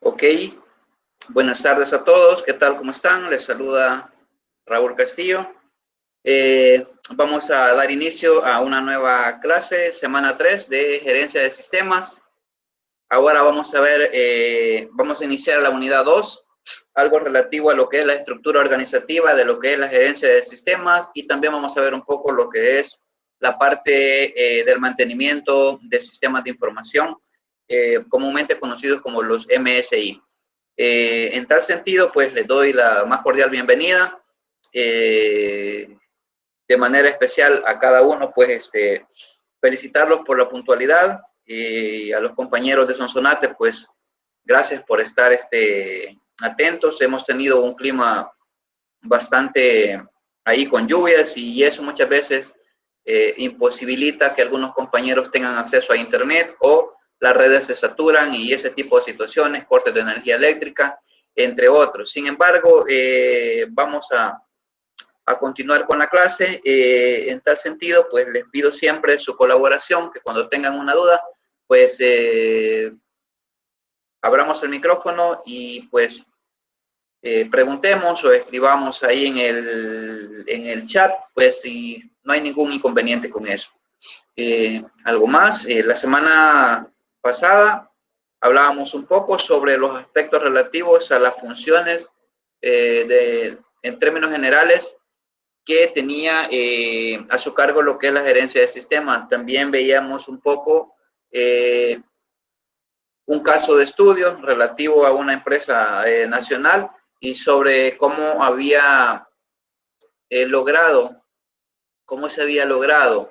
Ok, buenas tardes a todos. ¿Qué tal? ¿Cómo están? Les saluda Raúl Castillo. Vamos a dar inicio a una nueva clase, semana 3 de gerencia de sistemas. Ahora vamos a ver, vamos a iniciar la unidad 2, algo relativo a lo que es la estructura organizativa de lo que es la gerencia de sistemas, y también vamos a ver un poco lo que es la parte del mantenimiento de sistemas de información, comúnmente conocidos como los MSI. En tal sentido, pues les doy la más cordial bienvenida. De manera especial a cada uno, pues felicitarlos por la puntualidad, y a los compañeros de Sonsonate, pues gracias por estar atentos. Hemos tenido un clima bastante ahí con lluvias, y eso muchas veces imposibilita que algunos compañeros tengan acceso a internet, o las redes se saturan y ese tipo de situaciones, cortes de energía eléctrica, entre otros. Sin embargo, vamos a continuar con la clase. En tal sentido, pues les pido siempre su colaboración, que cuando tengan una duda, pues abramos el micrófono y pues preguntemos o escribamos ahí en el chat, pues si no hay ningún inconveniente con eso. Algo más, la semana pasada hablábamos un poco sobre los aspectos relativos a las funciones en términos generales que tenía a su cargo lo que es la gerencia de sistemas. También veíamos un poco un caso de estudio relativo a una empresa nacional, y sobre cómo había logrado, cómo se había logrado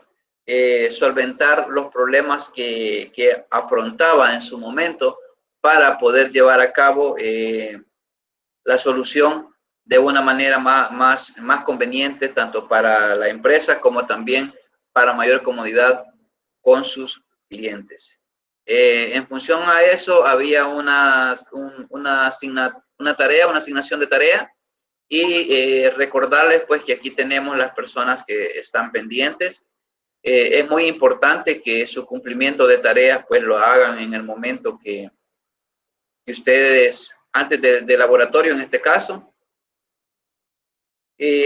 solventar los problemas que afrontaba en su momento para poder llevar a cabo la solución de una manera más conveniente, tanto para la empresa como también para mayor comodidad con sus clientes. En función a eso, había una tarea, una asignación de tarea, y recordarles pues que aquí tenemos las personas que están pendientes. Es muy importante que su cumplimiento de tareas pues lo hagan en el momento que ustedes, antes de laboratorio en este caso.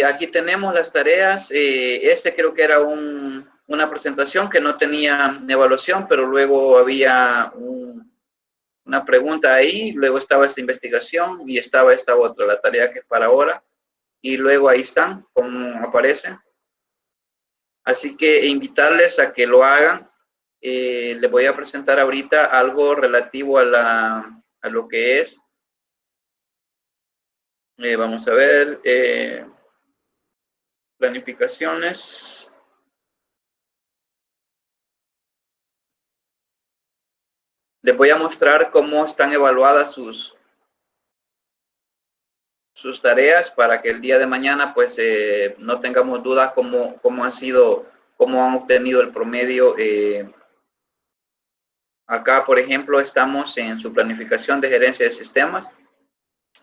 Aquí tenemos las tareas. Ese creo que era una presentación que no tenía evaluación, pero luego había una pregunta ahí, luego estaba esta investigación y estaba esta otra, la tarea que es para ahora, y luego ahí están, como aparecen. Así que invitarles a que lo hagan. Les voy a presentar ahorita algo relativo a lo que es. Vamos a ver. Planificaciones. Les voy a mostrar cómo están evaluadas sus tareas, para que el día de mañana pues no tengamos dudas cómo han obtenido el promedio. Acá, por ejemplo, estamos en su planificación de gerencia de sistemas,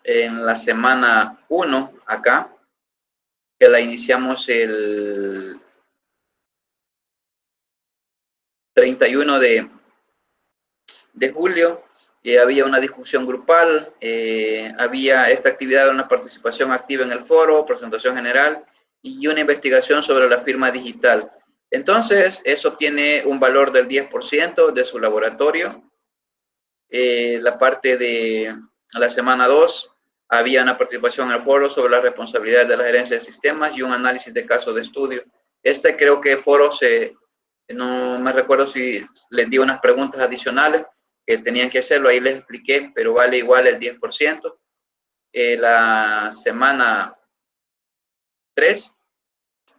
en la semana 1 acá, que la iniciamos el 31 de julio. Había una discusión grupal, había esta actividad, una participación activa en el foro, presentación general y una investigación sobre la firma digital. Entonces, eso tiene un valor del 10% de su laboratorio. La parte de la semana 2, había una participación en el foro sobre las responsabilidades de la gerencia de sistemas y un análisis de caso de estudio. Creo que foro no me recuerdo si les di unas preguntas adicionales que tenían que hacerlo, ahí les expliqué, pero vale igual el 10%. La semana 3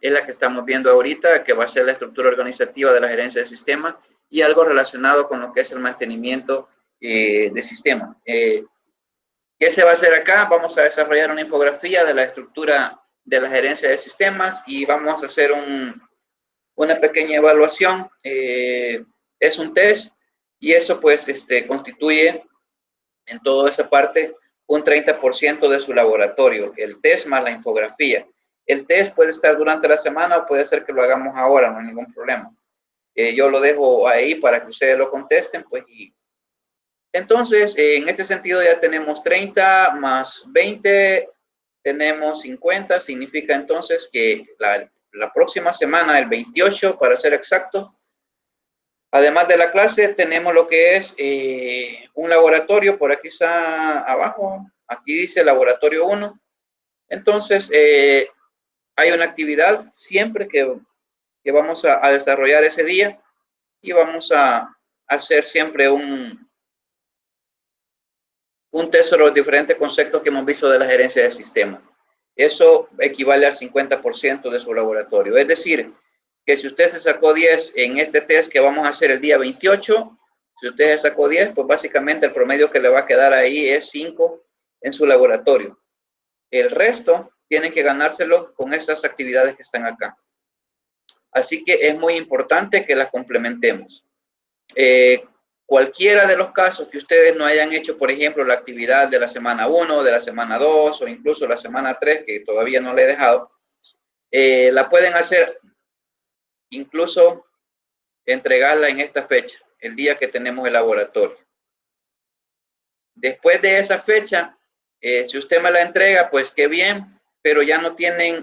es la que estamos viendo ahorita, que va a ser la estructura organizativa de la gerencia de sistemas y algo relacionado con lo que es el mantenimiento de sistemas. ¿Qué se va a hacer acá? Vamos a desarrollar una infografía de la estructura de la gerencia de sistemas y vamos a hacer una pequeña evaluación. Es un test, y eso pues constituye en toda esa parte un 30% de su laboratorio, el test más la infografía. El test puede estar durante la semana o puede ser que lo hagamos ahora, no hay ningún problema. Yo lo dejo ahí para que ustedes lo contesten, pues, Entonces, en este sentido ya tenemos 30 más 20, tenemos 50, significa entonces que la próxima semana, el 28 para ser exacto, además de la clase, tenemos lo que es un laboratorio, por aquí está abajo, aquí dice laboratorio 1. Entonces, hay una actividad siempre que vamos a desarrollar ese día y vamos a hacer siempre un test sobre los diferentes conceptos que hemos visto de la gerencia de sistemas. Eso equivale al 50% de su laboratorio. Es decir, que si usted se sacó 10 en este test que vamos a hacer el día 28, si usted se sacó 10, pues básicamente el promedio que le va a quedar ahí es 5 en su laboratorio. El resto tienen que ganárselo con estas actividades que están acá. Así que es muy importante que las complementemos. Cualquiera de los casos que ustedes no hayan hecho, por ejemplo, la actividad de la semana 1, de la semana 2 o incluso la semana 3, que todavía no le he dejado, la pueden hacer incluso entregarla en esta fecha, el día que tenemos el laboratorio. Después de esa fecha, si usted me la entrega, pues qué bien, pero ya no tienen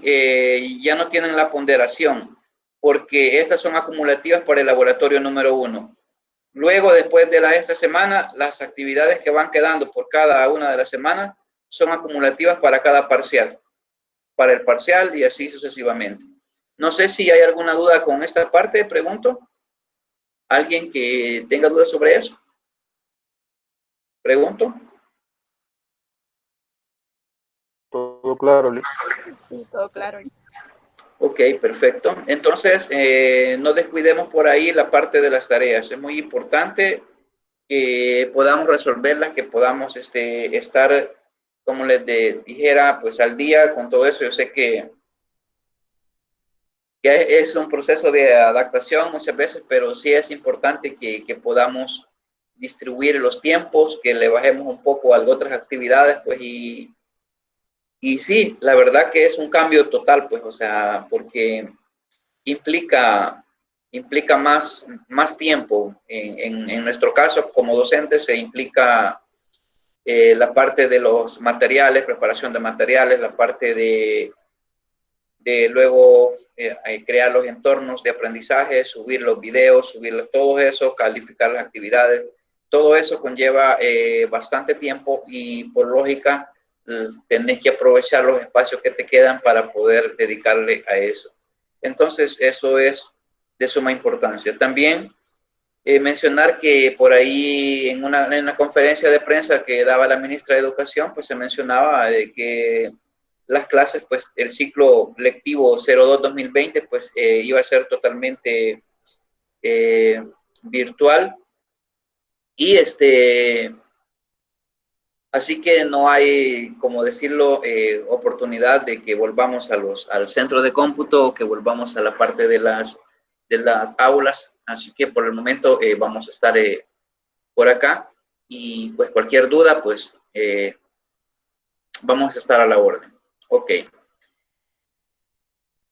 la ponderación, porque estas son acumulativas para el laboratorio número 1. Luego, después de esta semana, las actividades que van quedando por cada una de las semanas son acumulativas para cada parcial, para el parcial y así sucesivamente. No sé si hay alguna duda con esta parte, pregunto. ¿Alguien que tenga dudas sobre eso? Pregunto. Todo claro, Lee. Sí, todo claro. Ok, perfecto. Entonces, no descuidemos por ahí la parte de las tareas. Es muy importante que podamos resolverlas, que podamos estar, como les dijera, pues al día con todo eso. Yo sé que es un proceso de adaptación muchas veces, pero sí es importante que podamos distribuir los tiempos, que le bajemos un poco a otras actividades, pues, y sí, la verdad que es un cambio total, pues, o sea, porque implica más tiempo. En nuestro caso, como docentes, se implica la parte de los materiales, preparación de materiales, la parte de luego crear los entornos de aprendizaje, subir los videos, subir todo eso, calificar las actividades. Todo eso conlleva bastante tiempo y por lógica tenés que aprovechar los espacios que te quedan para poder dedicarle a eso. Entonces, eso es de suma importancia. También mencionar que por ahí en una conferencia de prensa que daba la ministra de Educación, pues se mencionaba de que las clases, pues el ciclo lectivo 02-2020, pues iba a ser totalmente virtual. Y así que no hay, como decirlo, oportunidad de que volvamos al centro de cómputo o que volvamos a la parte de las aulas. Así que por el momento vamos a estar por acá y pues cualquier duda, pues vamos a estar a la orden. Ok.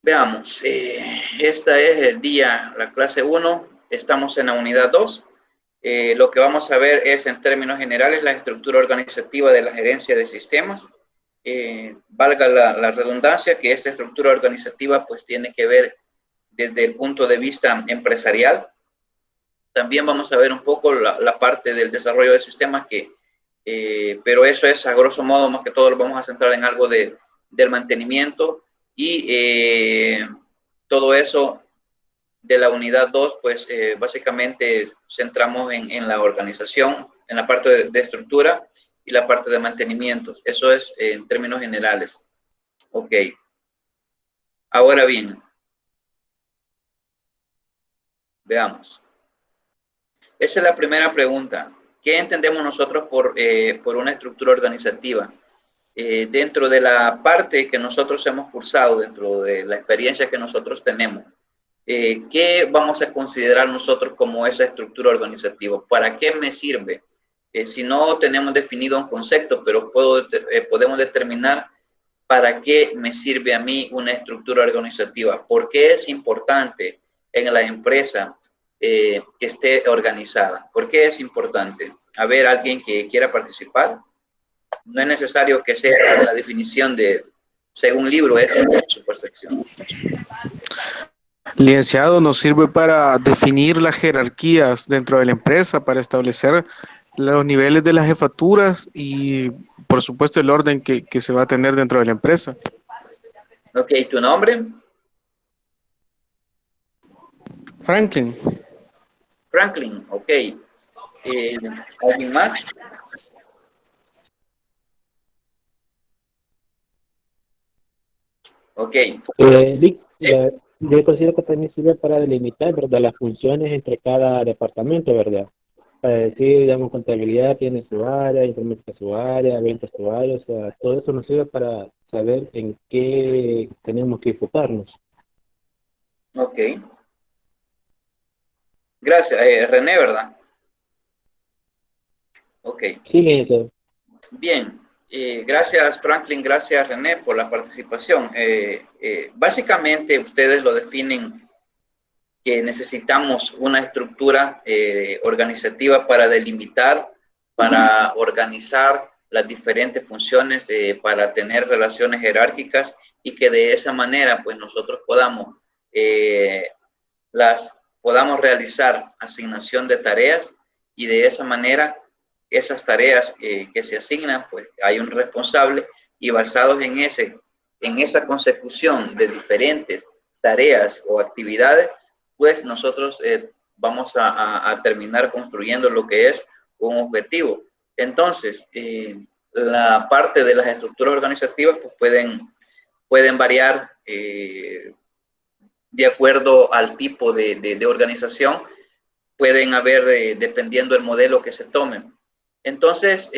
Veamos, esta es el día, la clase 1, estamos en la unidad 2. Lo que vamos a ver es, en términos generales, la estructura organizativa de la gerencia de sistemas. Valga la redundancia, que esta estructura organizativa pues tiene que ver desde el punto de vista empresarial. También vamos a ver un poco la parte del desarrollo de sistemas, pero eso es a grosso modo, más que todo lo vamos a centrar en algo del mantenimiento y todo eso de la unidad 2, pues básicamente centramos en la organización, en la parte de estructura y la parte de mantenimiento. Eso es en términos generales. Ok. Ahora bien, veamos. Esa es la primera pregunta. ¿Qué entendemos nosotros por una estructura organizativa? Dentro de la parte que nosotros hemos cursado, dentro de la experiencia que nosotros tenemos, ¿qué vamos a considerar nosotros como esa estructura organizativa? ¿Para qué me sirve? Si no tenemos definido un concepto, pero podemos determinar para qué me sirve a mí una estructura organizativa. ¿Por qué es importante en la empresa que esté organizada? ¿Por qué es importante? haber alguien que quiera participar. No es necesario que sea la definición de, según libro, es su percepción. Licenciado, nos sirve para definir las jerarquías dentro de la empresa, para establecer los niveles de las jefaturas y, por supuesto, el orden que se va a tener dentro de la empresa. Ok, ¿tu nombre? Franklin. Franklin, ok. ¿Alguien más? Ok. Yo considero que también sirve para delimitar, ¿verdad?, las funciones entre cada departamento, ¿verdad? Para decir, digamos, contabilidad tiene su área, informática su área, ventas su área, o sea, todo eso nos sirve para saber en qué tenemos que enfocarnos. Ok. Gracias. René, ¿verdad? Ok. Sí, licenciado. Bien. Gracias, Franklin. Gracias, René, por la participación. Básicamente, ustedes lo definen que necesitamos una estructura organizativa para delimitar, para organizar las diferentes funciones, para tener relaciones jerárquicas y que de esa manera pues nosotros podamos realizar asignación de tareas y de esa manera esas tareas que se asignan, pues hay un responsable y basados en esa consecución de diferentes tareas o actividades, pues nosotros vamos a terminar construyendo lo que es un objetivo. Entonces, la parte de las estructuras organizativas pues pueden variar de acuerdo al tipo de organización, pueden haber, dependiendo del modelo que se tome. Entonces,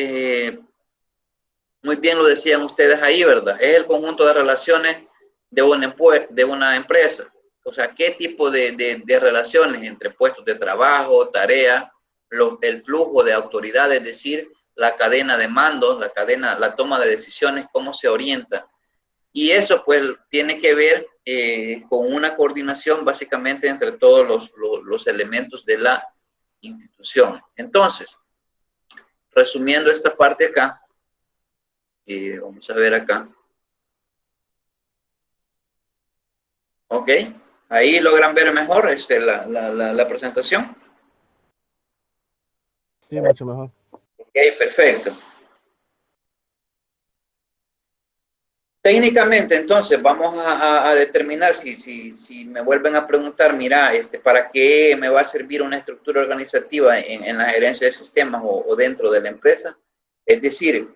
muy bien lo decían ustedes ahí, ¿verdad? Es el conjunto de relaciones de una empresa. O sea, ¿qué tipo de relaciones entre puestos de trabajo, tareas, el flujo de autoridad, es decir, la cadena de mando, la toma de decisiones, cómo se orienta? Y eso pues tiene que ver con una coordinación básicamente entre todos los elementos de la institución. Entonces, resumiendo esta parte acá, vamos a ver acá. Ok, ahí logran ver mejor la presentación. Sí, mucho mejor. Ok, perfecto. Técnicamente, entonces, vamos a determinar si me vuelven a preguntar, mira, ¿para qué me va a servir una estructura organizativa en la gerencia de sistemas o dentro de la empresa? Es decir,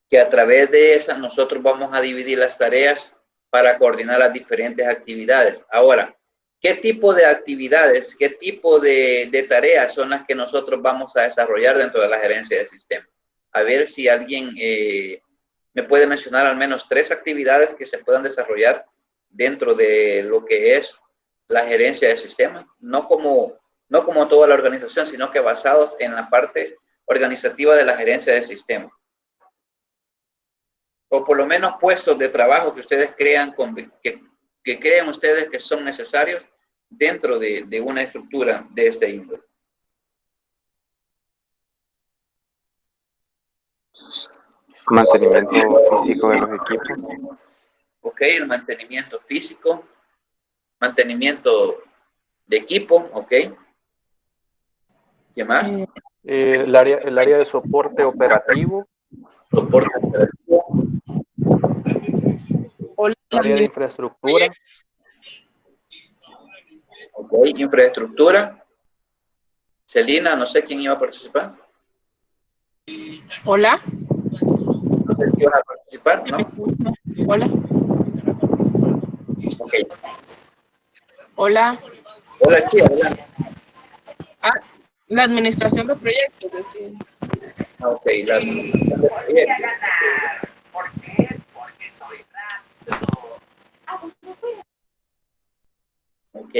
que a través de esa nosotros vamos a dividir las tareas para coordinar las diferentes actividades. Ahora, ¿qué tipo de actividades, qué tipo de tareas son las que nosotros vamos a desarrollar dentro de la gerencia de sistemas? A ver si alguien me puede mencionar al menos 3 actividades que se puedan desarrollar dentro de lo que es la gerencia de sistemas, no como toda la organización, sino que basados en la parte organizativa de la gerencia de sistemas. O por lo menos puestos de trabajo que ustedes crean, que creen ustedes que son necesarios dentro de una estructura de este índole. Mantenimiento físico de los equipos. Ok, el mantenimiento físico, mantenimiento de equipo, ok. ¿Qué más? El área de soporte operativo. Soporte operativo. Área de infraestructura. Ok, infraestructura. Celina, no sé quién iba a participar. Hola. No sé si iban a participar, ¿no? Hola. Ok. Hola. Hola, sí, adelante. La administración de proyectos. Ok, la administración de proyectos. Ok.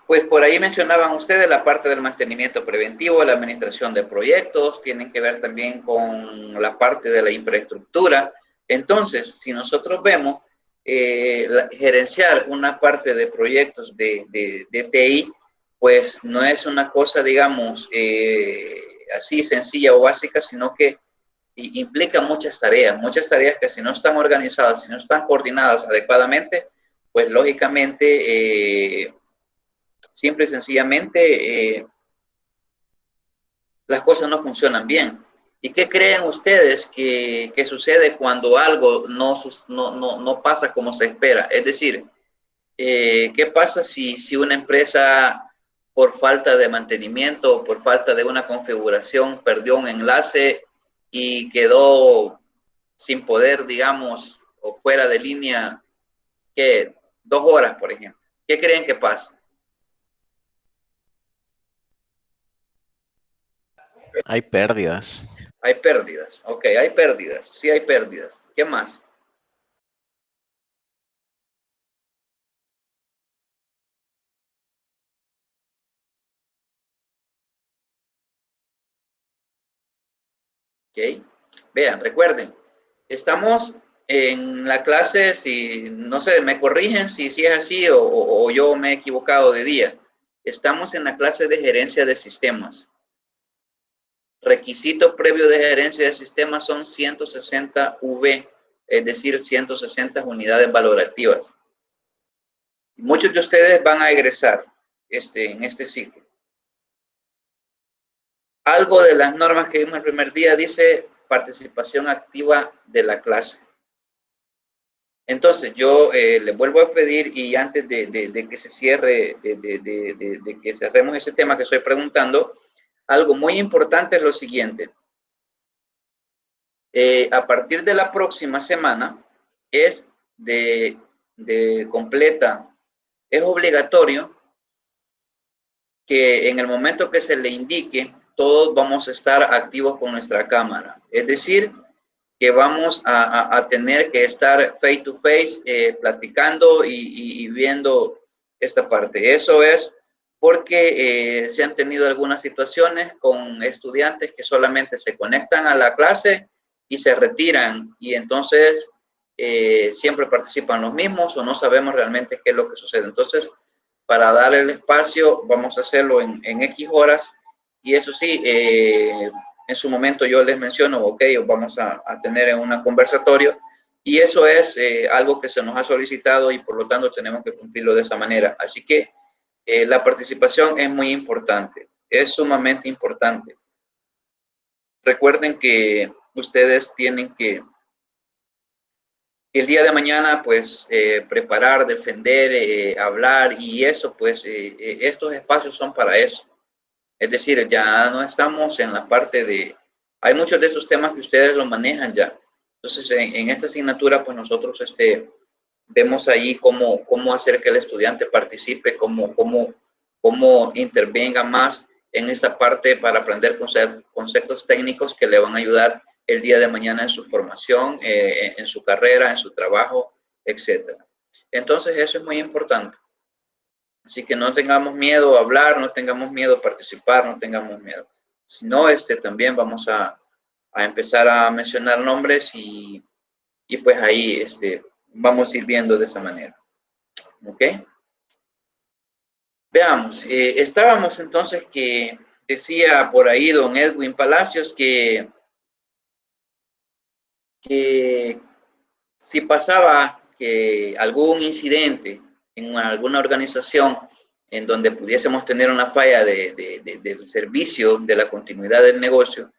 Pues por ahí mencionaban ustedes la parte del mantenimiento preventivo, la administración de proyectos, tienen que ver también con la parte de la infraestructura. Entonces, si nosotros vemos gerenciar una parte de proyectos de TI, pues no es una cosa, digamos, así sencilla o básica, sino que implica muchas tareas que si no están organizadas, si no están coordinadas adecuadamente, pues lógicamente, simple y sencillamente, las cosas no funcionan bien. ¿Y qué creen ustedes que sucede cuando algo no pasa como se espera? Es decir, ¿qué pasa si una empresa por falta de mantenimiento o por falta de una configuración perdió un enlace y quedó sin poder, digamos, o fuera de línea, ¿qué? 2 horas, por ejemplo? ¿Qué creen que pasa? Hay pérdidas. Hay pérdidas. Ok, hay pérdidas. Sí hay pérdidas. ¿Qué más? Ok. Vean, recuerden, estamos en la clase, si no sé, me corrigen si es así o yo me he equivocado de día. Estamos en la clase de gerencia de sistemas. Requisito previo de gerencia de sistemas son 160 V, es decir, 160 unidades valorativas. Muchos de ustedes van a egresar en este ciclo. Algo de las normas que vimos el primer día dice participación activa de la clase. Entonces, yo les vuelvo a pedir, y antes de que se cierre, de que cerremos ese tema que estoy preguntando, algo muy importante es lo siguiente. A partir de la próxima semana es de completa, es obligatorio que en el momento que se le indique, todos vamos a estar activos con nuestra cámara. Es decir, que vamos a tener que estar face to face, platicando y viendo esta parte. Eso es porque se han tenido algunas situaciones con estudiantes que solamente se conectan a la clase y se retiran, y entonces siempre participan los mismos o no sabemos realmente qué es lo que sucede. Entonces, para dar el espacio, vamos a hacerlo en X horas, y eso sí, en su momento yo les menciono, ok, vamos a tener en un conversatorio, y eso es algo que se nos ha solicitado y por lo tanto tenemos que cumplirlo de esa manera. Así que la participación es muy importante, es sumamente importante. Recuerden que ustedes tienen que el día de mañana, pues, preparar, defender, hablar, y eso, pues, estos espacios son para eso. Es decir, ya no estamos en la parte de... Hay muchos de esos temas que ustedes lo manejan ya. Entonces, en esta asignatura, pues, nosotros vemos ahí cómo hacer que el estudiante participe, cómo intervenga más en esta parte para aprender conceptos técnicos que le van a ayudar el día de mañana en su formación, en su carrera, en su trabajo, etc. Entonces, eso es muy importante. Así que no tengamos miedo a hablar, no tengamos miedo a participar, no tengamos miedo. Si no, también vamos a empezar a mencionar nombres y pues ahí vamos a ir viendo de esa manera. ¿Ok? Veamos, estábamos entonces que decía por ahí don Edwin Palacios que si pasaba que algún incidente en alguna organización en donde pudiésemos tener una falla del servicio, de la continuidad del negocio,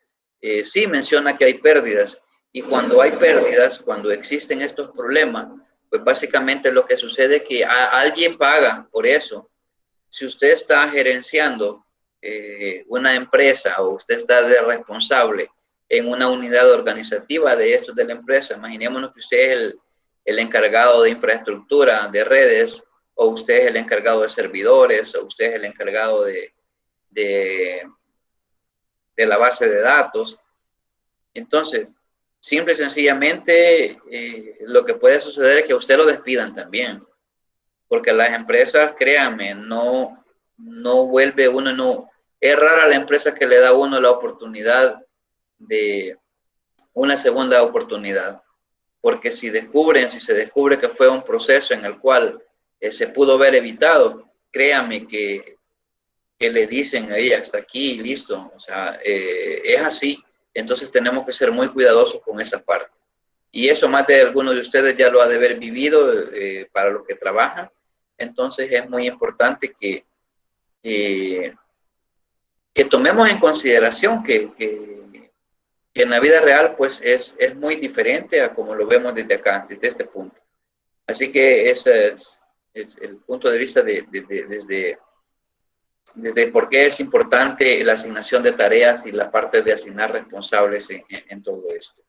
sí menciona que hay pérdidas. Y cuando hay pérdidas, cuando existen estos problemas, pues básicamente lo que sucede es que alguien paga por eso. Si usted está gerenciando una empresa o usted está de responsable en una unidad organizativa de esto de la empresa, imaginémonos que usted es el encargado de infraestructura, de redes, o usted es el encargado de servidores, o usted es el encargado de la base de datos. Entonces, simple y sencillamente, lo que puede suceder es que a usted lo despidan también. Porque las empresas, créanme, no vuelve uno, no. Es rara la empresa que le da a uno la oportunidad de una segunda oportunidad. Porque si se descubre que fue un proceso en el cual se pudo haber evitado, créanme que que le dicen a ella hasta aquí, listo. O sea, es así. Entonces tenemos que ser muy cuidadosos con esa parte. Y eso más de algunos de ustedes ya lo ha de haber vivido para los que trabajan. Entonces es muy importante que tomemos en consideración que en la vida real pues es muy diferente a como lo vemos desde acá, desde este punto. Así que ese es el punto de vista desde por qué es importante la asignación de tareas y la parte de asignar responsables en todo esto.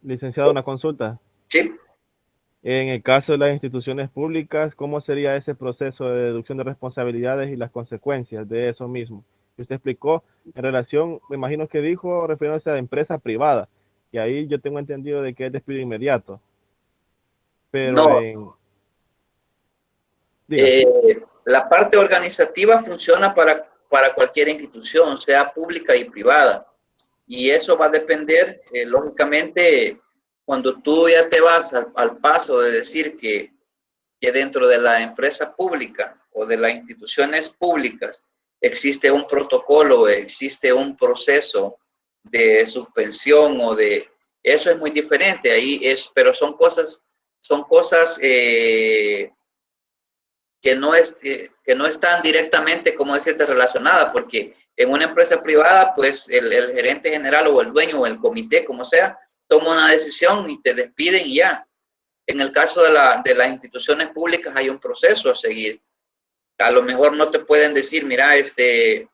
Licenciado, una consulta. Sí. En el caso de las instituciones públicas, ¿cómo sería ese proceso de deducción de responsabilidades y las consecuencias de eso mismo? Que usted explicó en relación, me imagino que dijo, refiriéndose a empresa privada, y ahí yo tengo entendido de que es despido inmediato. Pero no. La parte organizativa funciona para cualquier institución, sea pública y privada. Y eso va a depender, lógicamente, cuando tú ya te vas al paso de decir que dentro de la empresa pública o de las instituciones públicas existe un protocolo, existe un proceso de suspensión o de... Eso es muy diferente, pero son cosas que no están directamente, como decirte, relacionadas, porque en una empresa privada, pues el gerente general o el dueño o el comité, como sea, toma una decisión y te despiden y ya. En el caso de las instituciones públicas hay un proceso a seguir. A lo mejor no te pueden decir, mira, te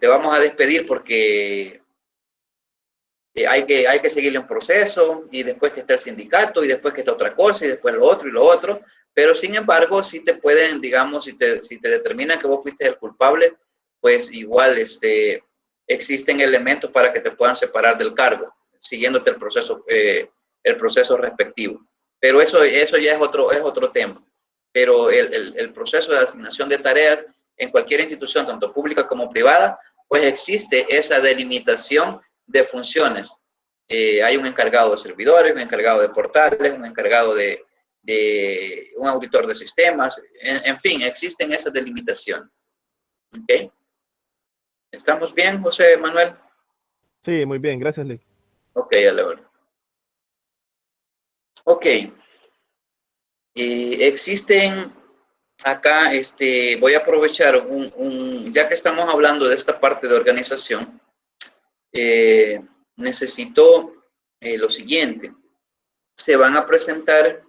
vamos a despedir porque hay que seguirle un proceso y después que está el sindicato y después que está otra cosa y después lo otro y lo otro. Pero sin embargo, si te pueden, digamos, si te determinan que vos fuiste el culpable, pues igual existen elementos para que te puedan separar del cargo, siguiéndote el proceso respectivo. Pero eso ya es otro tema. Pero el proceso de asignación de tareas en cualquier institución, tanto pública como privada, pues existe esa delimitación de funciones. Hay un encargado de servidores, un encargado de portales, un encargado de un auditor de sistemas, en fin, existen esas delimitaciones. ¿Ok? ¿Estamos bien, José Manuel? Sí, muy bien, gracias, Lick. Ok, a la hora. Ok. Existen acá, voy a aprovechar ya que estamos hablando de esta parte de organización, necesito lo siguiente. Se van a presentar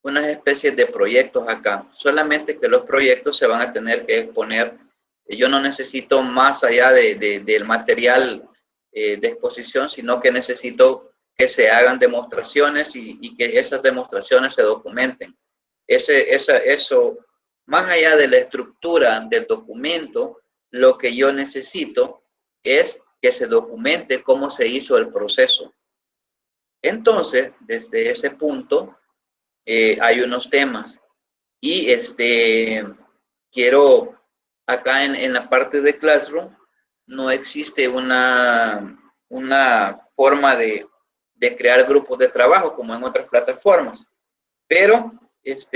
unas especies de proyectos acá, solamente que los proyectos se van a tener que exponer. Yo no necesito más allá del material de exposición, sino que necesito que se hagan demostraciones y que esas demostraciones se documenten. Eso, más allá de la estructura del documento, lo que yo necesito es que se documente cómo se hizo el proceso. Entonces, desde ese punto, hay unos temas y quiero acá en la parte de Classroom no existe una forma de crear grupos de trabajo como en otras plataformas, pero les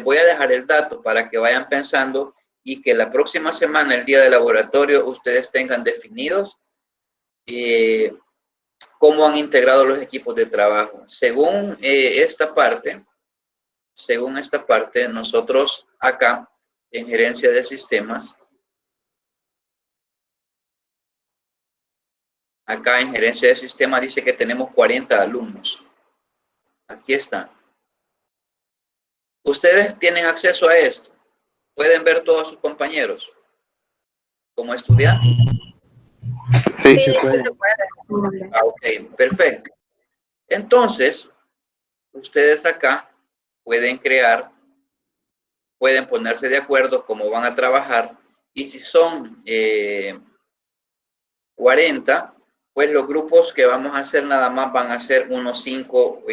voy a dejar el dato para que vayan pensando y que la próxima semana, el día de laboratorio, ustedes tengan definidos cómo han integrado los equipos de trabajo. Según esta parte, nosotros acá en gerencia de sistemas, dice que tenemos 40 alumnos. Aquí está. Ustedes tienen acceso a esto. Pueden ver todos sus compañeros como estudiantes. Sí, se puede. Ok, perfecto. Entonces, ustedes acá pueden ponerse de acuerdo cómo van a trabajar, y si son 40, pues los grupos que vamos a hacer nada más van a ser unos 5,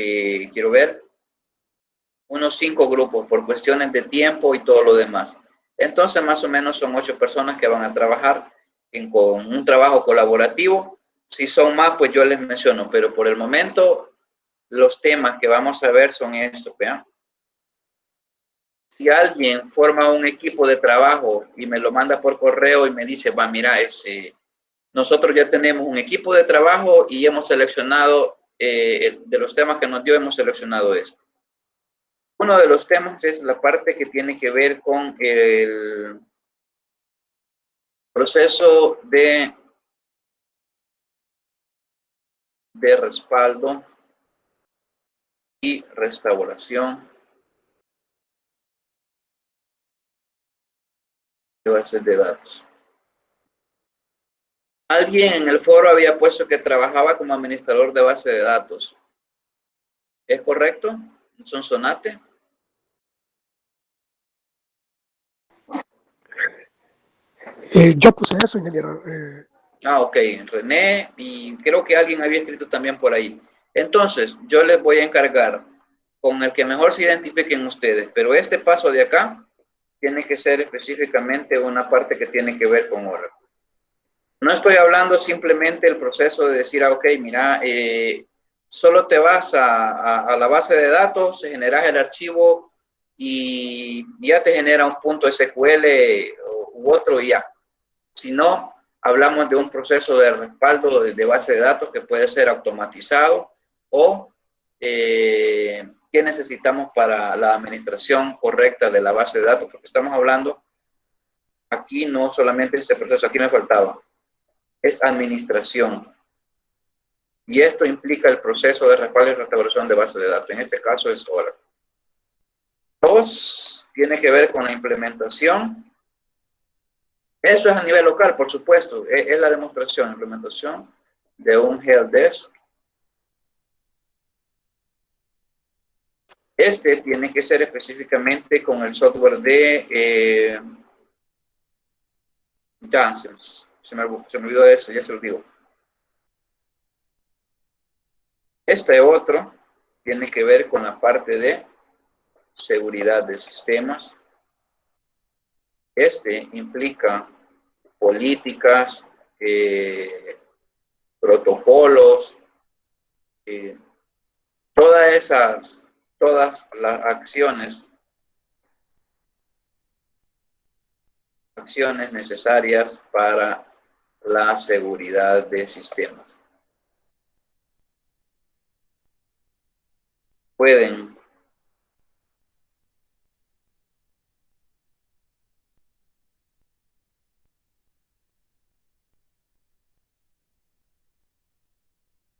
unos 5 grupos por cuestiones de tiempo y todo lo demás. Entonces, más o menos son 8 personas que van a trabajar con un trabajo colaborativo. Si son más, pues yo les menciono, pero por el momento los temas que vamos a ver son estos, ¿vean? Si alguien forma un equipo de trabajo y me lo manda por correo y me dice, va, mira, nosotros ya tenemos un equipo de trabajo y hemos seleccionado, de los temas que nos dio, hemos seleccionado esto. Uno de los temas es la parte que tiene que ver con el proceso de respaldo y restauración de bases de datos. Alguien en el foro había puesto que trabajaba como administrador de base de datos. ¿Es correcto? ¿Sonsonate? Yo puse eso, ingeniero. Ok, René, y creo que alguien había escrito también por ahí. Entonces, yo les voy a encargar con el que mejor se identifiquen ustedes, pero este paso de acá tiene que ser específicamente una parte que tiene que ver con Oracle. No estoy hablando simplemente del proceso de decir, ok, mira, solo te vas a la base de datos, generas el archivo y ya te genera un punto SQL u otro y ya. Si no, hablamos de un proceso de respaldo de base de datos que puede ser automatizado o que necesitamos para la administración correcta de la base de datos, porque estamos hablando aquí no solamente ese proceso, aquí me faltaba, es administración. Y esto implica el proceso de respaldo y restauración de base de datos. En este caso es Oracle. 2, tiene que ver con la implementación. Eso es a nivel local, por supuesto. Es la demostración, implementación de un helpdesk. Este tiene que ser específicamente con el software de... ya, se me olvidó de eso, ya se lo digo. Este otro tiene que ver con la parte de seguridad de sistemas. Este implica políticas, protocolos, todas las acciones necesarias para la seguridad de sistemas. Pueden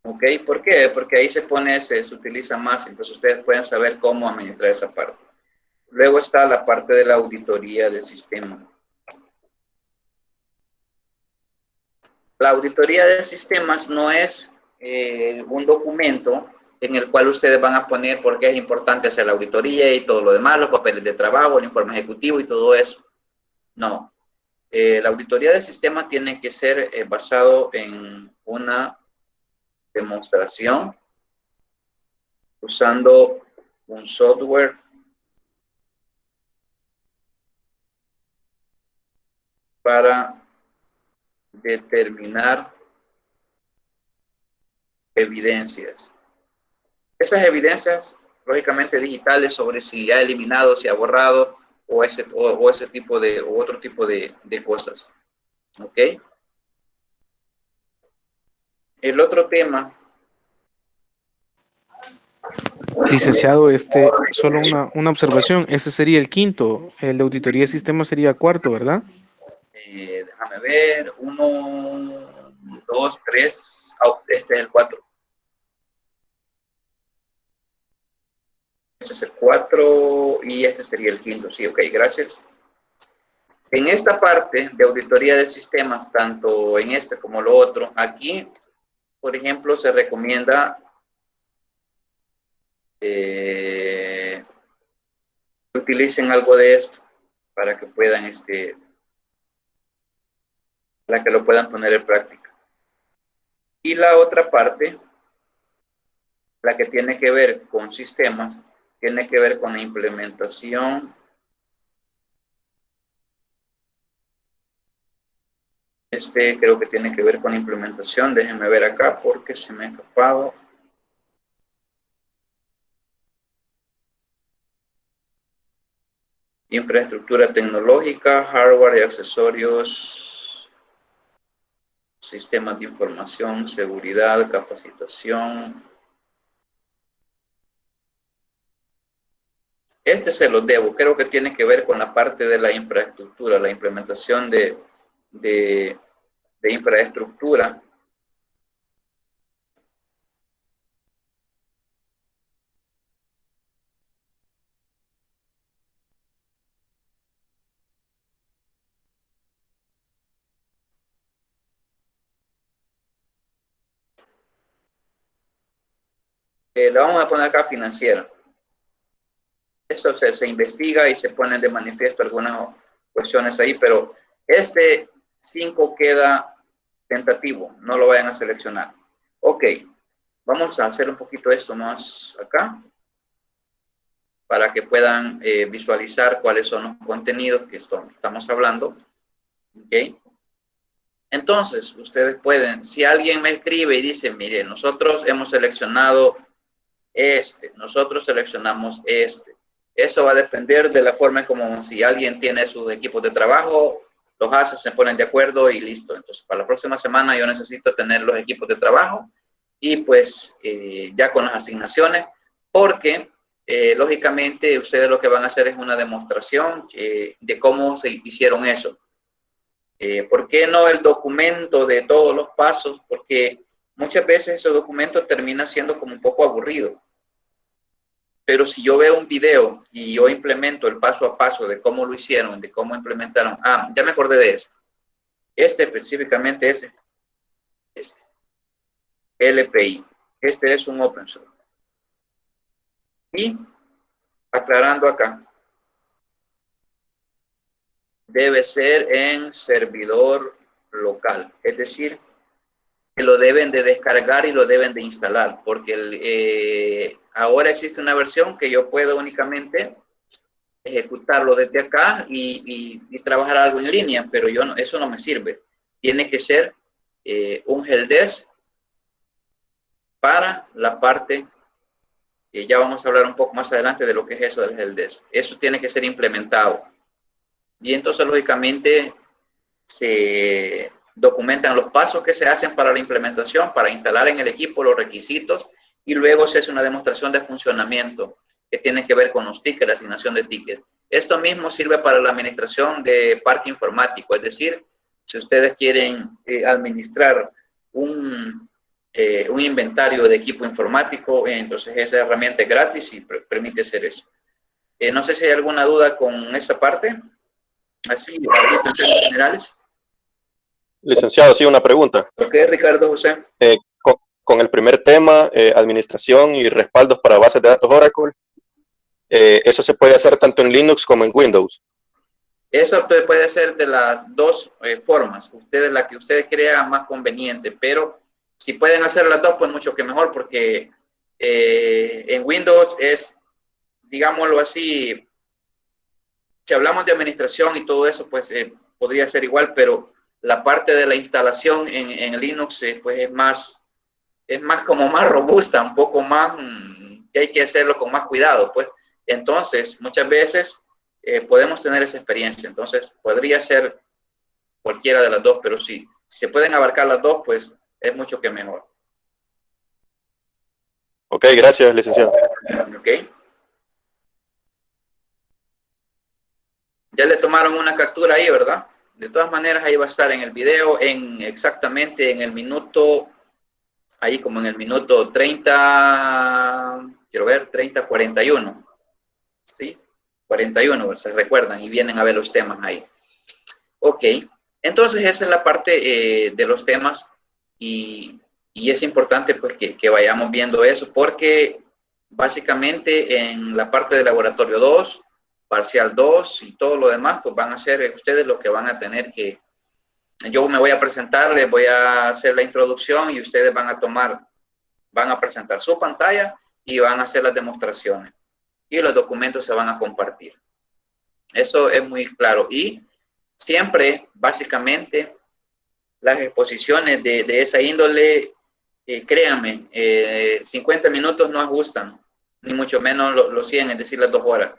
¿ok? ¿Por qué? Porque ahí se utiliza más, entonces ustedes pueden saber cómo administrar esa parte. Luego está la parte de la auditoría del sistema. La auditoría de sistemas no es un documento en el cual ustedes van a poner por qué es importante hacer la auditoría y todo lo demás, los papeles de trabajo, el informe ejecutivo y todo eso. No. La auditoría de sistemas tiene que ser basado en una demostración usando un software para determinar evidencias. Esas evidencias, lógicamente digitales, sobre si ha eliminado, si ha borrado, o ese tipo de, o otro tipo de cosas. ¿Ok? El otro tema. Licenciado, solo una observación. Ese sería el quinto. El de auditoría de sistemas sería cuarto, ¿verdad? Déjame ver. 1, 2, 3. Este es el 4. Este es el 4 y este sería el quinto. Sí, ok, gracias. En esta parte de auditoría de sistemas, tanto en este como lo otro, aquí, por ejemplo, se recomienda que utilicen algo de esto para que puedan, para que lo puedan poner en práctica. Y la otra parte, la que tiene que ver con sistemas, tiene que ver con la implementación. Creo que tiene que ver con implementación. Déjenme ver acá porque se me ha escapado. infraestructura tecnológica, hardware y accesorios, sistemas de información, seguridad, capacitación. Este se lo debo, creo que tiene que ver con la parte de la infraestructura, la implementación de infraestructura. Le vamos a poner acá financiera. Eso se investiga y se ponen de manifiesto algunas cuestiones ahí, pero este 5 queda tentativo, no lo vayan a seleccionar. Ok, vamos a hacer un poquito esto más acá, para que puedan visualizar cuáles son los contenidos que estamos hablando. Ok. Entonces, ustedes pueden, si alguien me escribe y dice, mire, nosotros hemos seleccionado nosotros seleccionamos eso va a depender de la forma como si alguien tiene sus equipos de trabajo, los hace, se ponen de acuerdo y listo. Entonces, para la próxima semana yo necesito tener los equipos de trabajo y pues ya con las asignaciones, porque lógicamente ustedes lo que van a hacer es una demostración de cómo se hicieron eso. ¿Por qué no el documento de todos los pasos? Porque muchas veces ese documento termina siendo como un poco aburrido. Pero si yo veo un video y yo implemento el paso a paso de cómo lo hicieron, de cómo implementaron. Ah, ya me acordé de esto. Específicamente este. LPI. Este es un open source. Y aclarando acá. Debe ser en servidor local. Es decir, que lo deben de descargar y lo deben de instalar, porque ahora existe una versión que yo puedo únicamente ejecutarlo desde acá y trabajar algo en línea, pero eso no me sirve. Tiene que ser un helpdesk para la parte, ya vamos a hablar un poco más adelante de lo que es eso del helpdesk. Eso tiene que ser implementado. Y entonces, lógicamente, se documentan los pasos que se hacen para la implementación, para instalar en el equipo los requisitos, y luego se hace una demostración de funcionamiento que tiene que ver con los tickets, la asignación de tickets. Esto mismo sirve para la administración de parque informático, es decir, si ustedes quieren administrar un inventario de equipo informático, entonces esa herramienta es gratis y permite hacer eso. No sé si hay alguna duda con esa parte, así, ahorita en términos generales. Licenciado, sí, una pregunta. Ok, Ricardo José. Con el primer tema, administración y respaldos para bases de datos Oracle, ¿eso se puede hacer tanto en Linux como en Windows? Eso puede ser de las dos formas. La que ustedes crean más conveniente, pero si pueden hacer las dos, pues mucho que mejor, porque en Windows es, digámoslo así, si hablamos de administración y todo eso, pues podría ser igual, pero la parte de la instalación en Linux pues es más como más robusta, un poco más, que hay que hacerlo con más cuidado, pues. Entonces, muchas veces podemos tener esa experiencia. Entonces, podría ser cualquiera de las dos, pero si se pueden abarcar las dos, pues es mucho que mejor. Ok, gracias, licenciado. Ok. Ya le tomaron una captura ahí, ¿verdad? De todas maneras, ahí va a estar en el video, exactamente en el minuto, ahí como en el minuto 30, quiero ver, 30:41. ¿Sí? 41, se recuerdan y vienen a ver los temas ahí. Ok, entonces esa es la parte de los temas y es importante pues que vayamos viendo eso porque básicamente en la parte de laboratorio 2, parcial 2 y todo lo demás, pues van a ser ustedes los que van a tener que, yo me voy a presentar, les voy a hacer la introducción y ustedes van a presentar su pantalla y van a hacer las demostraciones. Y los documentos se van a compartir. Eso es muy claro. Y siempre, básicamente, las exposiciones de esa índole, créanme, 50 minutos no ajustan, ni mucho menos los 100, es decir, las 2 horas.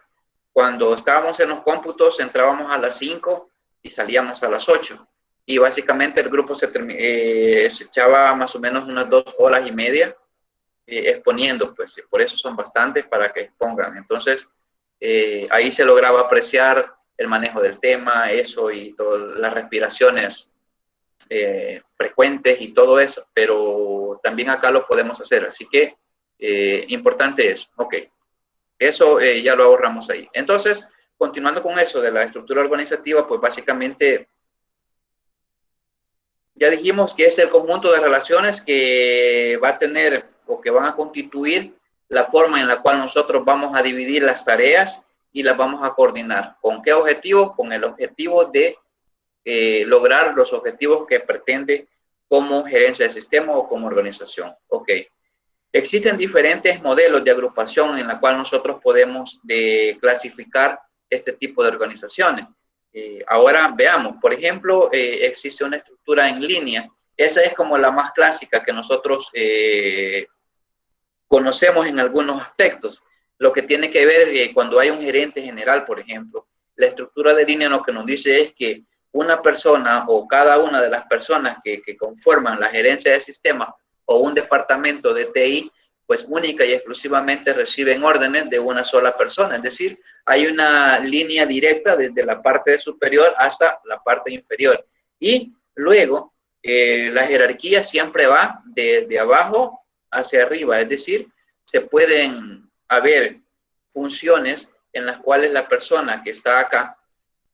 cuando estábamos en los cómputos, entrábamos a las 5 y salíamos a las 8. Y básicamente el grupo se echaba más o menos unas 2 horas y media exponiendo, pues por eso son bastantes para que expongan. Entonces, ahí se lograba apreciar el manejo del tema, eso y todas las respiraciones frecuentes y todo eso, pero también acá lo podemos hacer, así que importante es, ok, eso ya lo ahorramos ahí. Entonces, continuando con eso de la estructura organizativa, pues básicamente ya dijimos que es el conjunto de relaciones que va a tener o que van a constituir la forma en la cual nosotros vamos a dividir las tareas y las vamos a coordinar. ¿Con qué objetivo? Con el objetivo de lograr los objetivos que pretende como gerencia de sistema o como organización. Ok. Existen diferentes modelos de agrupación en la cual nosotros podemos clasificar este tipo de organizaciones. Ahora veamos, por ejemplo, existe una estructura en línea. Esa es como la más clásica que nosotros conocemos en algunos aspectos. Lo que tiene que ver cuando hay un gerente general, por ejemplo, la estructura de línea lo que nos dice es que una persona o cada una de las personas que conforman la gerencia de sistema o un departamento de TI, pues única y exclusivamente reciben órdenes de una sola persona. Es decir, hay una línea directa desde la parte superior hasta la parte inferior. Y luego, la jerarquía siempre va de abajo hacia arriba. Es decir, se pueden haber funciones en las cuales la persona que está acá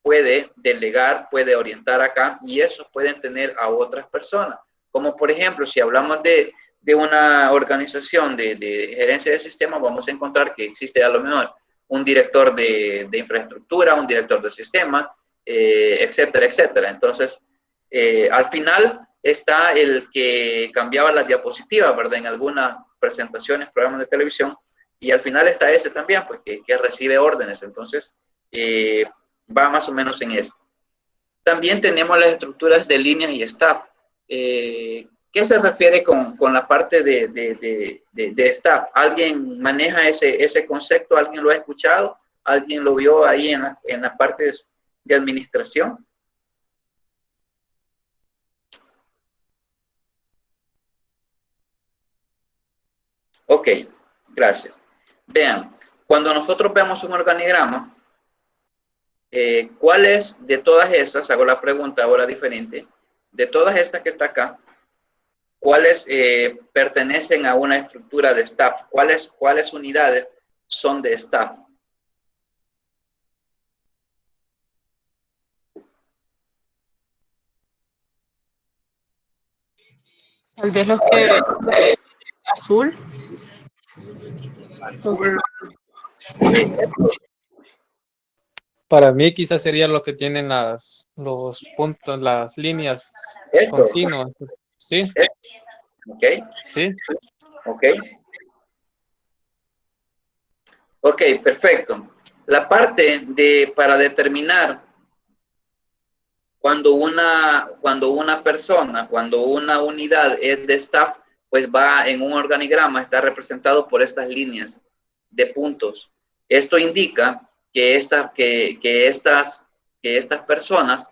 puede delegar, puede orientar acá, y eso pueden tener a otras personas. Como por ejemplo, si hablamos de una organización de gerencia de sistemas, vamos a encontrar que existe a lo mejor un director de infraestructura, un director de sistema, etcétera, etcétera. Entonces, al final está el que cambiaba las diapositivas, ¿verdad? En algunas presentaciones, programas de televisión, y al final está ese también, pues que recibe órdenes. Entonces, va más o menos en eso. También tenemos las estructuras de líneas y staff. ¿Qué se refiere con la parte de staff? ¿Alguien maneja ese concepto? ¿Alguien lo ha escuchado? ¿Alguien lo vio ahí en las partes de administración? Ok, gracias. Vean, cuando nosotros vemos un organigrama, ¿cuáles de todas estas, hago la pregunta ahora diferente, de todas estas que está acá, cuáles pertenecen a una estructura de staff? ¿Cuáles unidades son de staff? Tal vez los que azul. Azul. Para mí quizás serían los que tienen los puntos, las líneas continuas. ¿Sí? Ok. Sí. Ok. Ok, perfecto. La parte para determinar cuando una persona, cuando una unidad es de staff, pues va en un organigrama, está representado por estas líneas de puntos. Esto indica que estas personas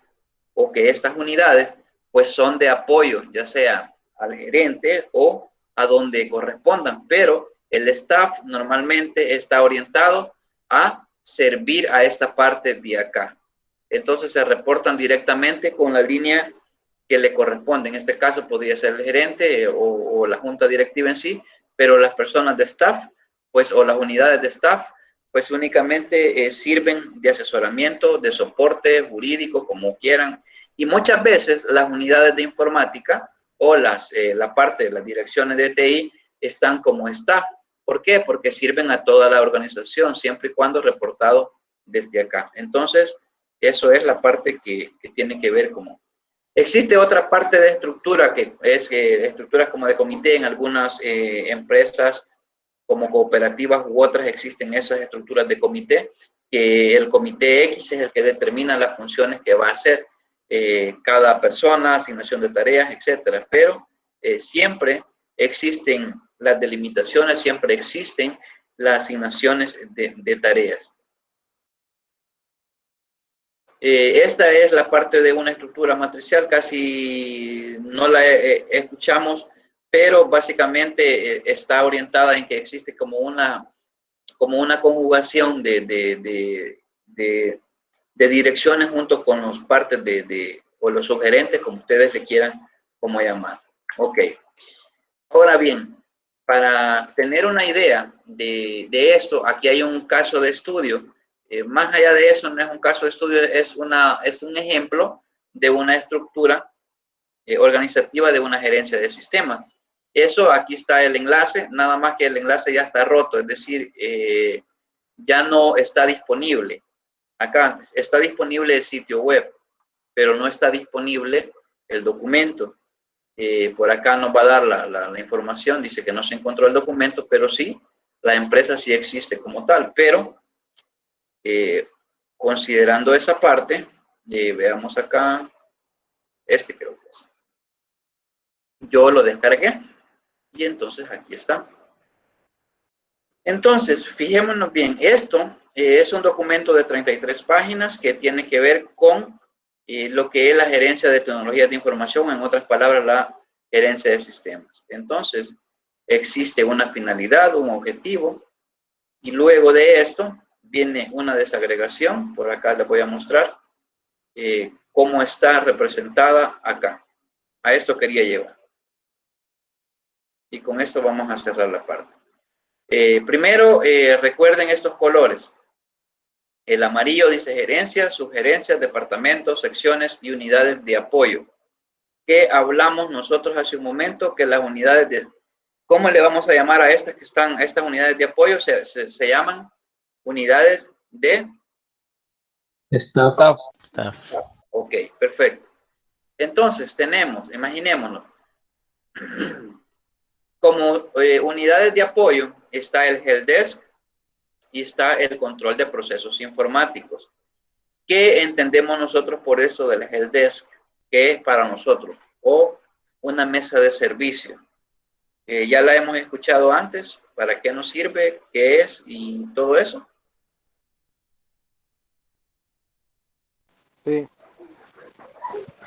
o que estas unidades pues son de apoyo, ya sea al gerente o a donde correspondan, pero el staff normalmente está orientado a servir a esta parte de acá. Entonces se reportan directamente con la línea que le corresponde. En este caso podría ser el gerente o la junta directiva en sí, pero las personas de staff, pues, o las unidades de staff, pues únicamente sirven de asesoramiento, de soporte jurídico, como quieran. Y muchas veces las unidades de informática o la parte de las direcciones de TI están como staff. ¿Por qué? Porque sirven a toda la organización, siempre y cuando reportado desde acá. Entonces, eso es la parte que tiene que ver como... Existe otra parte de estructura que es estructuras como de comité. En algunas empresas como cooperativas u otras existen esas estructuras de comité, que el comité X es el que determina las funciones que va a hacer cada persona, asignación de tareas, etcétera. Pero siempre existen las delimitaciones, siempre existen las asignaciones de tareas. Esta es la parte de una estructura matricial, casi no la escuchamos, pero básicamente está orientada en que existe como una conjugación de direcciones junto con los partes o los sugerentes, como ustedes le quieran como llamar. Ok. Ahora bien, para tener una idea de esto, aquí hay un caso de estudio. Más allá de eso, no es un caso de estudio, es un ejemplo de una estructura organizativa de una gerencia de sistemas. Eso, aquí está el enlace, nada más que el enlace ya está roto, es decir, ya no está disponible. Acá está disponible el sitio web, pero no está disponible el documento. Por acá nos va a dar la información, dice que no se encontró el documento, pero sí, la empresa sí existe como tal, pero considerando esa parte, veamos acá, creo que es. Yo lo descargué y entonces aquí está. Entonces, fijémonos bien, esto es un documento de 33 páginas que tiene que ver con lo que es la gerencia de tecnologías de información, en otras palabras, la gerencia de sistemas. Entonces, existe una finalidad, un objetivo, y luego de esto viene una desagregación. Por acá les voy a mostrar cómo está representada acá. A esto quería llevar. Y con esto vamos a cerrar la parte. Primero, recuerden estos colores. El amarillo dice gerencias, subgerencias, departamentos, secciones y unidades de apoyo. Que hablamos nosotros hace un momento que las unidades de... ¿Cómo le vamos a llamar a estas que están, estas unidades de apoyo? Se llaman unidades de... Staff. Ok, perfecto. Entonces tenemos, imaginémonos, como unidades de apoyo está el helpdesk y está el control de procesos informáticos. ¿Qué entendemos nosotros por eso del helpdesk? ¿Qué es para nosotros? O una mesa de servicio. Ya la hemos escuchado antes. ¿Para qué nos sirve? ¿Qué es? Y todo eso. Sí.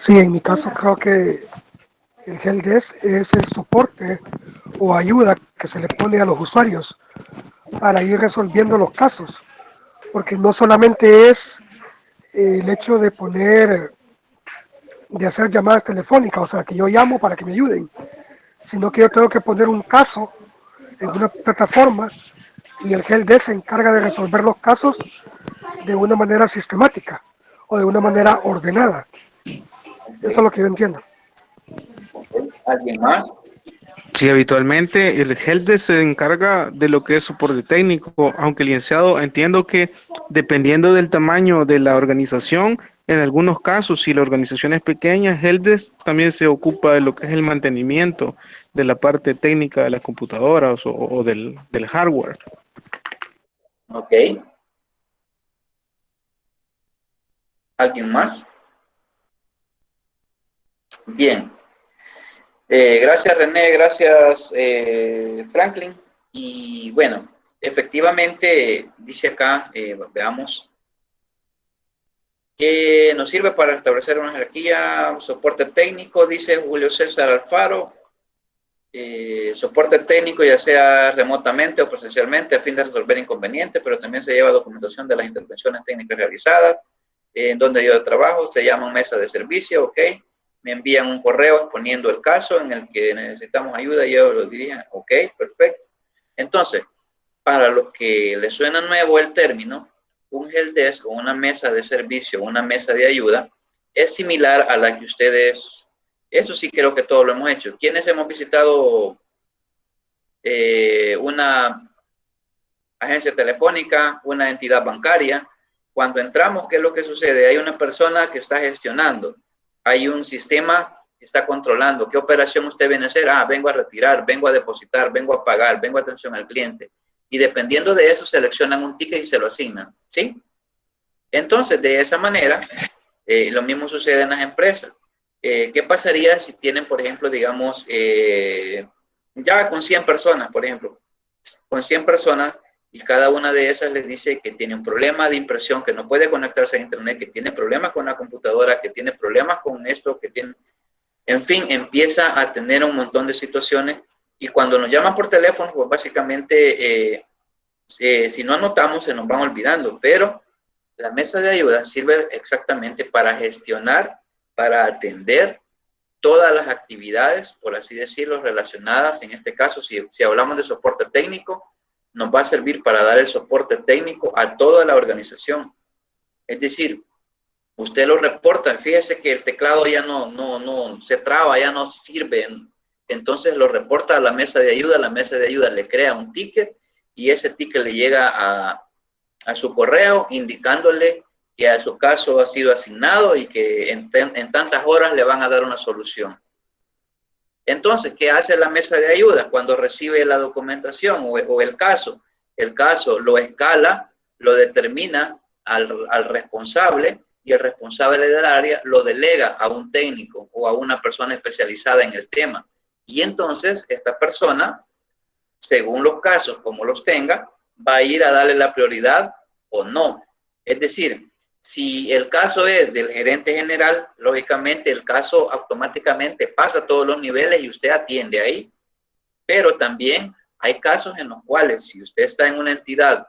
Sí, en mi caso creo que el helpdesk es el soporte o ayuda que se le pone a los usuarios para ir resolviendo los casos, porque no solamente es el hecho de de hacer llamadas telefónicas, o sea, que yo llamo para que me ayuden, sino que yo tengo que poner un caso en una plataforma y el helpdesk se encarga de resolver los casos de una manera sistemática o de una manera ordenada. Eso es lo que yo entiendo. ¿Alguien más? Sí, habitualmente el helpdesk se encarga de lo que es soporte técnico, aunque licenciado, entiendo que dependiendo del tamaño de la organización, en algunos casos, si la organización es pequeña, helpdesk también se ocupa de lo que es el mantenimiento de la parte técnica de las computadoras o del hardware. Ok. ¿Alguien más? Bien. Gracias René, gracias Franklin. Y bueno, efectivamente dice acá, veamos, que nos sirve para establecer una jerarquía, soporte técnico, dice Julio César Alfaro, soporte técnico ya sea remotamente o presencialmente a fin de resolver inconvenientes, pero también se lleva documentación de las intervenciones técnicas realizadas, en donde yo trabajo, se llama mesa de servicio, ok. Me envían un correo exponiendo el caso en el que necesitamos ayuda y ellos lo dirigen. Ok, perfecto. Entonces, para los que les suena nuevo el término, un helpdesk o una mesa de servicio, una mesa de ayuda, es similar a la que ustedes, esto sí creo que todos lo hemos hecho. ¿Quiénes hemos visitado una agencia telefónica, una entidad bancaria? Cuando entramos, ¿qué es lo que sucede? Hay una persona que está gestionando. Hay un sistema que está controlando. ¿Qué operación usted viene a hacer? Ah, vengo a retirar, vengo a depositar, vengo a pagar, vengo a atención al cliente. Y dependiendo de eso, seleccionan un ticket y se lo asignan. ¿Sí? Entonces, de esa manera, lo mismo sucede en las empresas. ¿Qué pasaría si tienen, por ejemplo, digamos, ya con 100 personas, por ejemplo? Con 100 personas, y cada una de esas les dice que tiene un problema de impresión, que no puede conectarse a internet, que tiene problemas con la computadora, que tiene problemas con esto, que tiene... En fin, empieza a tener un montón de situaciones y cuando nos llaman por teléfono, pues básicamente, si no anotamos, se nos van olvidando, pero la mesa de ayuda sirve exactamente para gestionar, para atender todas las actividades, por así decirlo, relacionadas. En este caso, si hablamos de soporte técnico, nos va a servir para dar el soporte técnico a toda la organización. Es decir, usted lo reporta, fíjese que el teclado ya no se traba, ya no sirve, entonces lo reporta a la mesa de ayuda, la mesa de ayuda le crea un ticket y ese ticket le llega a su correo indicándole que a su caso ha sido asignado y que en tantas horas le van a dar una solución. Entonces, ¿qué hace la mesa de ayuda cuando recibe la documentación o el caso? El caso lo escala, lo determina al responsable y el responsable del área lo delega a un técnico o a una persona especializada en el tema. Y entonces esta persona, según los casos como los tenga, va a ir a darle la prioridad o no. Es decir, si el caso es del gerente general, lógicamente el caso automáticamente pasa a todos los niveles y usted atiende ahí. Pero también hay casos en los cuales si usted está en una entidad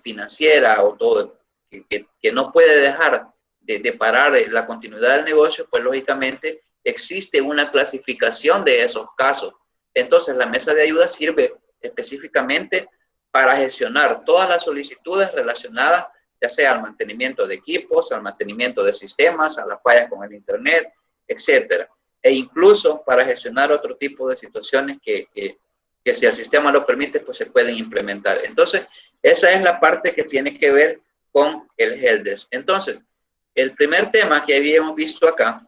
financiera o todo, que no puede dejar de parar la continuidad del negocio, pues lógicamente existe una clasificación de esos casos. Entonces la mesa de ayuda sirve específicamente para gestionar todas las solicitudes relacionadas ya sea al mantenimiento de equipos, al mantenimiento de sistemas, a las fallas con el internet, etcétera. E incluso para gestionar otro tipo de situaciones que si el sistema lo permite, pues se pueden implementar. Entonces, esa es la parte que tiene que ver con el helpdesk. Entonces, el primer tema que habíamos visto acá,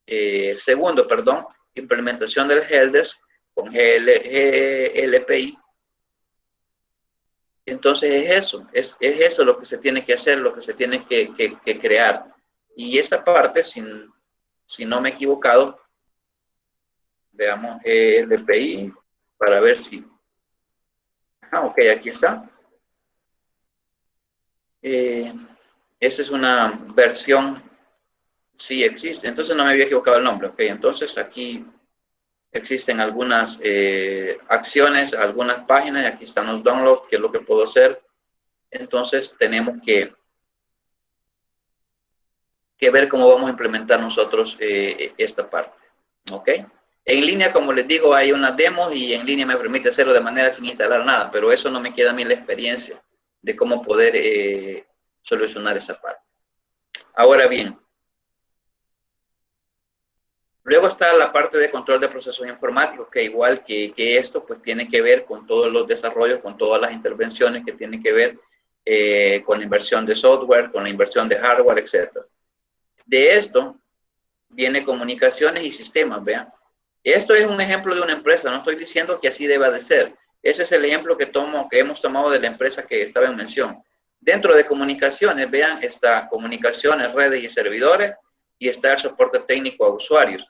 el segundo, perdón, implementación del helpdesk con GLPI. Entonces es eso lo que se tiene que hacer, lo que se tiene que crear. Y esta parte, si no me he equivocado, veamos LPI para ver si... ok, aquí está. Esa es una versión, sí existe, entonces no me había equivocado el nombre. Ok, entonces aquí existen algunas acciones, algunas páginas, y aquí están los downloads, que es lo que puedo hacer. Entonces tenemos que ver cómo vamos a implementar nosotros esta parte. ¿Ok? En línea, como les digo, hay una demo y en línea me permite hacerlo de manera sin instalar nada, pero eso no me queda a mí la experiencia de cómo poder solucionar esa parte. Ahora bien, luego está la parte de control de procesos informáticos, que igual que esto, pues tiene que ver con todos los desarrollos, con todas las intervenciones que tienen que ver con la inversión de software, con la inversión de hardware, etc. De esto viene comunicaciones y sistemas, vean. Esto es un ejemplo de una empresa, no estoy diciendo que así deba de ser. Ese es el ejemplo que hemos tomado de la empresa que estaba en mención. Dentro de comunicaciones, vean, está comunicaciones, redes y servidores, y está el soporte técnico a usuarios.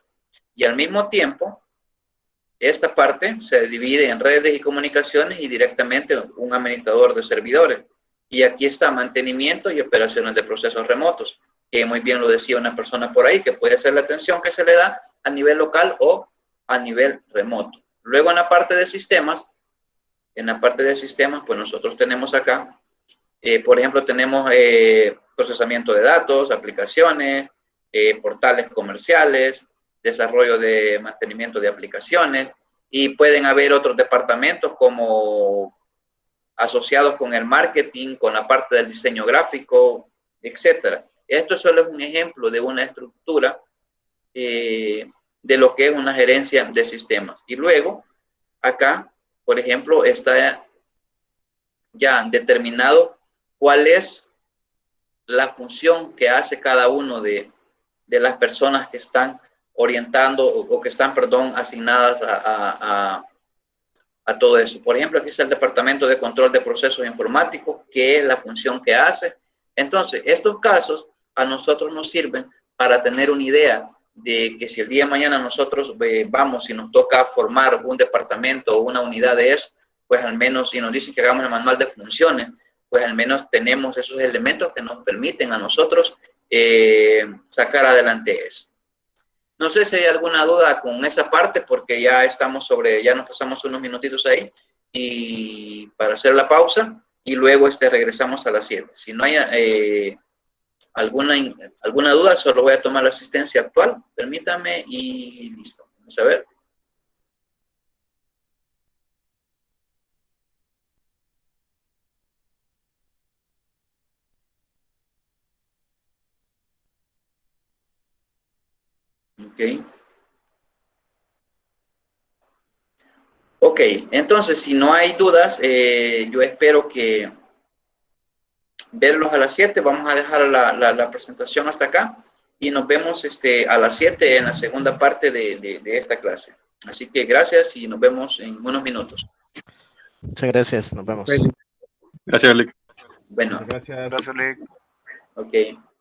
Y al mismo tiempo, esta parte se divide en redes y comunicaciones y directamente un administrador de servidores. Y aquí está mantenimiento y operaciones de procesos remotos, que muy bien lo decía una persona por ahí, que puede ser la atención que se le da a nivel local o a nivel remoto. Luego en la parte de sistemas, pues nosotros tenemos acá, por ejemplo, tenemos procesamiento de datos, aplicaciones, portales comerciales, desarrollo de mantenimiento de aplicaciones, y pueden haber otros departamentos como asociados con el marketing, con la parte del diseño gráfico, etcétera. Esto solo es un ejemplo de una estructura de lo que es una gerencia de sistemas. Y luego, acá, por ejemplo, está ya determinado cuál es la función que hace cada uno de las personas que están orientando o que están, perdón, asignadas a todo eso. Por ejemplo, aquí está el Departamento de Control de Procesos Informáticos, que es la función que hace. Entonces, estos casos a nosotros nos sirven para tener una idea de que si el día de mañana nosotros vamos y nos toca formar un departamento o una unidad de eso, pues al menos si nos dicen que hagamos el manual de funciones, pues al menos tenemos esos elementos que nos permiten a nosotros sacar adelante eso. No sé si hay alguna duda con esa parte, porque ya estamos ya nos pasamos unos minutitos ahí, y para hacer la pausa, y luego regresamos a las 7. Si no hay alguna duda, solo voy a tomar la asistencia actual, permítame, y listo. Vamos a ver. Ok. Ok, entonces, si no hay dudas, yo espero que verlos a las 7. Vamos a dejar la presentación hasta acá y nos vemos a las 7 en la segunda parte de esta clase. Así que gracias y nos vemos en unos minutos. Muchas gracias, nos vemos. Gracias, Lick. Bueno. Gracias, Lick. Ok.